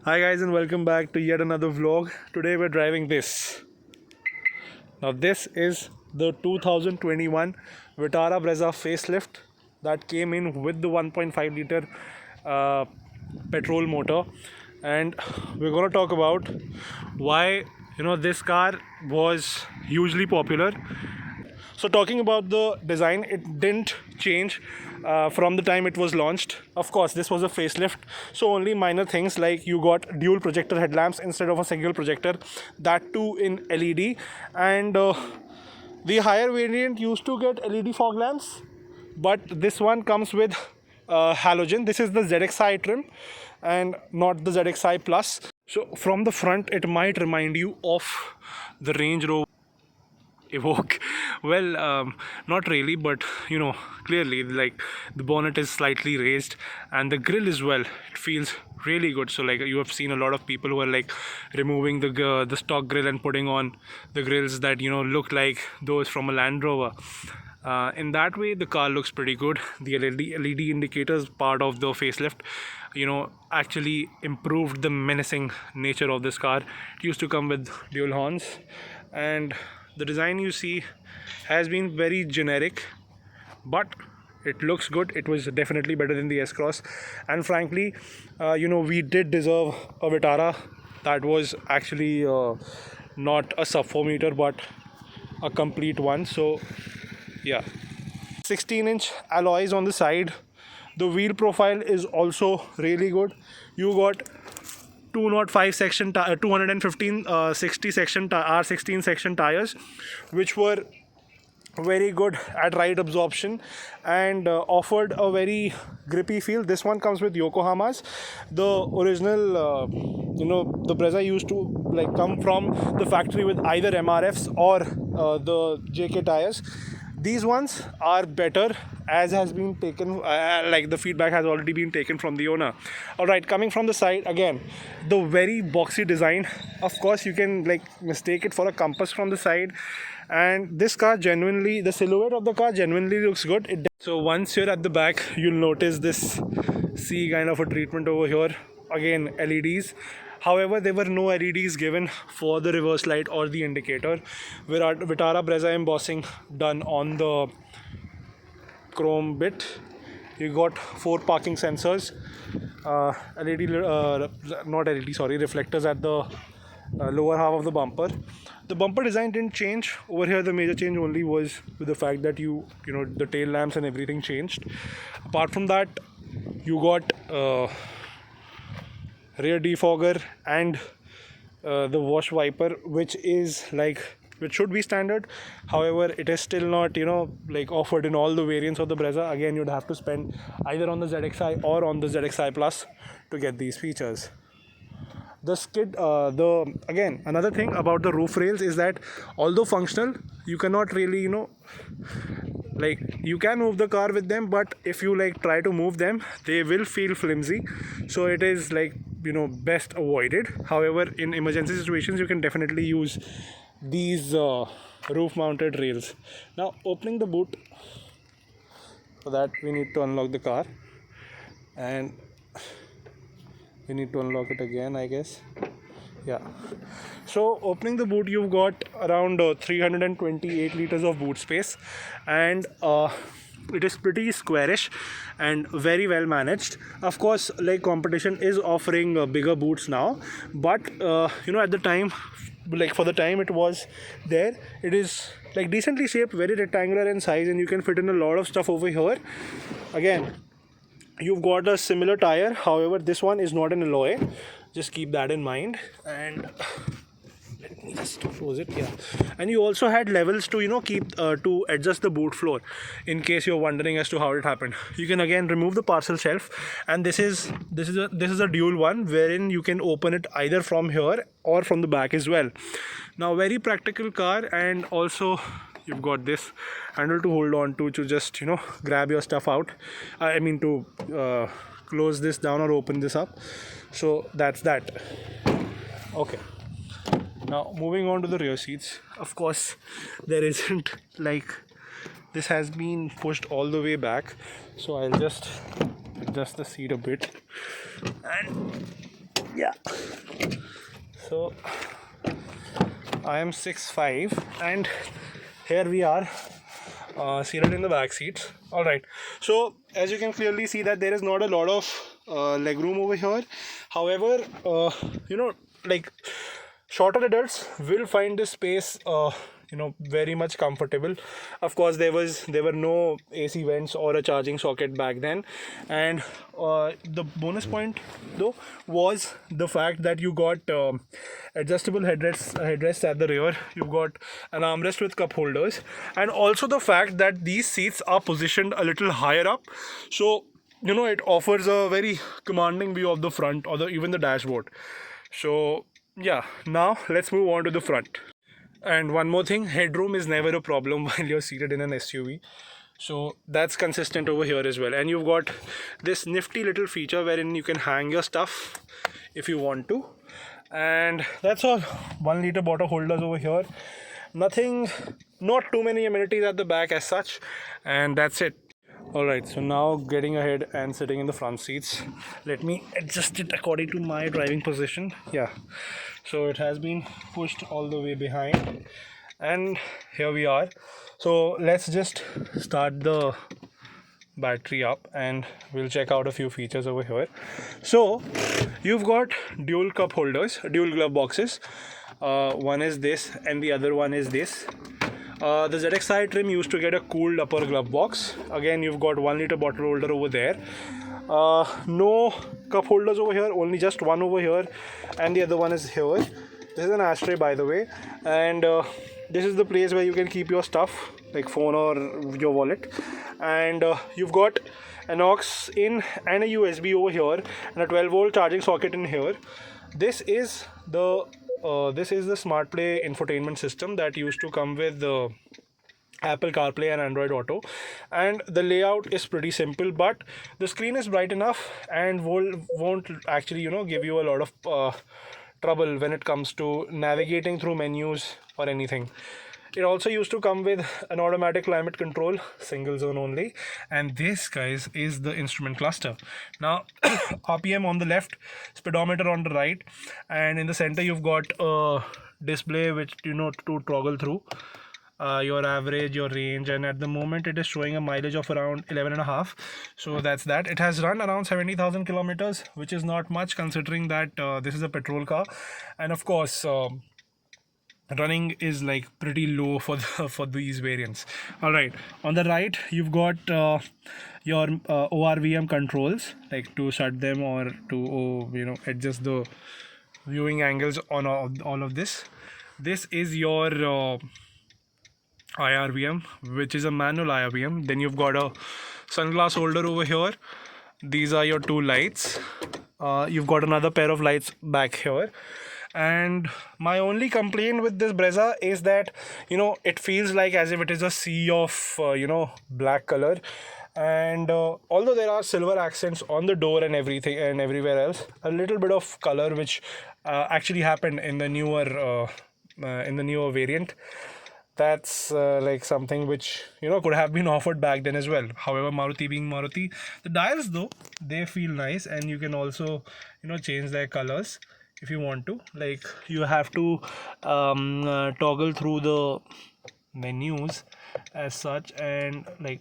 Hi guys and welcome back to yet another vlog. Today we're driving this. Now this is the 2021 Vitara Brezza facelift that came in with the 1.5 liter uh, petrol motor, and we're going to talk about why this car was hugely popular. So talking about the design, it didn't change from the time it was launched. Of course, this was a facelift, so only minor things like you got dual projector headlamps instead of a single projector, that too in LED, and the higher variant used to get LED fog lamps, but this one comes with halogen. This is the ZXI trim and not the ZXI Plus. So from the front, it might remind you of the Range Rover Evoque. Well, not really, but clearly, like, the bonnet is slightly raised and the grille as well, it feels really good. So like, you have seen a lot of people who are like removing the stock grille and putting on the grills that look like those from a Land Rover. In that way, the car looks pretty good. The LED indicators part of the facelift actually improved the menacing nature of this car. It used to come with dual horns, and the design you see has been very generic, but it looks good. It was definitely better than the S-Cross, and frankly, we did deserve a Vitara that was actually not a sub 4 meter but a complete one. So yeah, 16-inch alloys on the side. The wheel profile is also really good. You got 205 section 215 60 section R16 section tires, which were very good at ride absorption and offered a very grippy feel. This one comes with Yokohama's. The original the Brezza used to like come from the factory with either MRFs or the JK tires. These ones are better, as has been taken, like the feedback has already been taken from the owner. Alright, coming from the side again, the very boxy design. Of course, you can like mistake it for a compass from the side, and this car genuinely, the silhouette of the car genuinely looks good. So once you're at the back, you'll notice this C kind of a treatment over here. Again, LEDs. However, there were no LEDs given for the reverse light or the indicator. Vitara Brezza embossing done on the chrome bit. You got 4 parking sensors, reflectors at the lower half of the bumper. The bumper design didn't change over here. The major change only was with the fact that the tail lamps and everything changed. Apart from that, you got rear defogger and the wash wiper, which should be standard. However, it is still not like offered in all the variants of the Brezza. Again, you'd have to spend either on the ZXI or on the ZXI Plus to get these features. The skid, again, another thing about the roof rails is that although functional, you cannot really you can move the car with them, but if you try to move them, they will feel flimsy. So it is best avoided. However, in emergency situations, you can definitely use these roof mounted rails. Now, opening the boot, for that we need to unlock the car, and we need to unlock it again, I guess. Yeah, so opening the boot, you've got around 328 liters of boot space, and it is pretty squarish and very well managed. Of course, like, competition is offering bigger boots now, but at the time, for the time it was there, it is decently shaped, very rectangular in size, and you can fit in a lot of stuff over here. Again, you've got a similar tire, however this one is not an alloy. Just keep that in mind. And let me just close it. Yeah, and you also had levels to keep to adjust the boot floor, in case you're wondering as to how it happened. You can again remove the parcel shelf, and this is a dual one, wherein you can open it either from here or from the back as well. Now, very practical car, and also you've got this handle to hold on to just grab your stuff out. I mean to close this down or open this up. So that's that. Okay, now moving on to the rear seats. Of course, there isn't this has been pushed all the way back, so I'll just adjust the seat a bit, and Yeah. So I am 6'5", and here we are, seated in the back seats. All right. So as you can clearly see that there is not a lot of leg room over here. However, like shorter adults will find this space very much comfortable. Of course, there were no AC vents or a charging socket back then, and the bonus point though was the fact that you got adjustable headrests at the rear. You've got an armrest with cup holders, and also the fact that these seats are positioned a little higher up, so it offers a very commanding view of the front or even the dashboard. So yeah, now let's move on to the front. And one more thing, headroom is never a problem while you're seated in an SUV. So that's consistent over here as well. And you've got this nifty little feature wherein you can hang your stuff if you want to. And that's all. 1 liter bottle holders over here. Nothing, not too many amenities at the back as such. And that's it. Alright, so now getting ahead and sitting in the front seats. Let me adjust it according to my driving position. Yeah, so it has been pushed all the way behind, and here we are. So let's just start the battery up and we'll check out a few features over here. So you've got dual cup holders, dual glove boxes. One is this and the other one is this. The ZXI trim used to get a cooled upper glove box. Again, you've got 1 liter bottle holder over there. No cup holders over here, only just one over here, and the other one is here. This is an ashtray, by the way, and this is the place where you can keep your stuff like phone or your wallet. And you've got an aux in and a USB over here, and a 12-volt charging socket in here. This is the Smart Play infotainment system that used to come with the Apple CarPlay and Android Auto, and the layout is pretty simple, but the screen is bright enough and won't actually give you a lot of trouble when it comes to navigating through menus or anything. It also used to come with an automatic climate control, single zone only, and this, guys, is the instrument cluster. Now RPM on the left, speedometer on the right, and in the center you've got a display which to toggle through your average, your range, and at the moment it is showing a mileage of around 11.5. So that's that. It has run around 70,000 kilometers, which is not much considering that this is a petrol car, and of course running is like pretty low for these variants. All right, on the right you've got your ORVM controls, like to shut them or to adjust the viewing angles on all of this. This is your IRVM, which is a manual IRVM. Then you've got a sunglass holder over here. These are your two lights. You've got another pair of lights back here. And my only complaint with this Brezza is that it feels like as if it is a sea of black color. And although there are silver accents on the door and everything and everywhere else, a little bit of color which actually happened in the newer variant. That's like something which could have been offered back then as well. However, Maruti being Maruti, the dials though, they feel nice, and you can also change their colors if you want to. Like you have to toggle through the menus as such, and like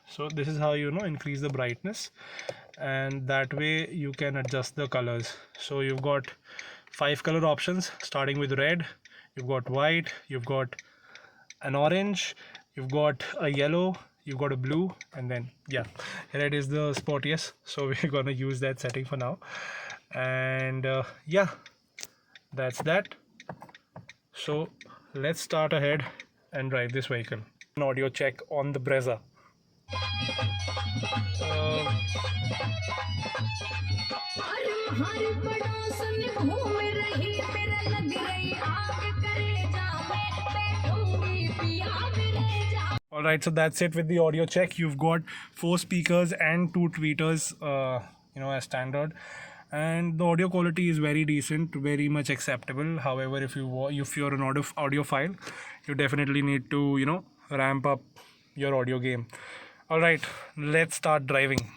so this is how increase the brightness, and that way you can adjust the colors. So you've got 5 color options starting with red. You've got white, you've got an orange, you've got a yellow, you've got a blue, and then yeah, red is the sportiest, so we're gonna use that setting for now. And yeah, that's that. So let's start ahead and drive this vehicle. An audio check on the Brezza. Alright, so that's it with the audio check. You've got 4 speakers and 2 tweeters, as standard, and the audio quality is very decent, very much acceptable. However, if you're an audiophile, you definitely need to ramp up your audio game. Alright, let's start driving.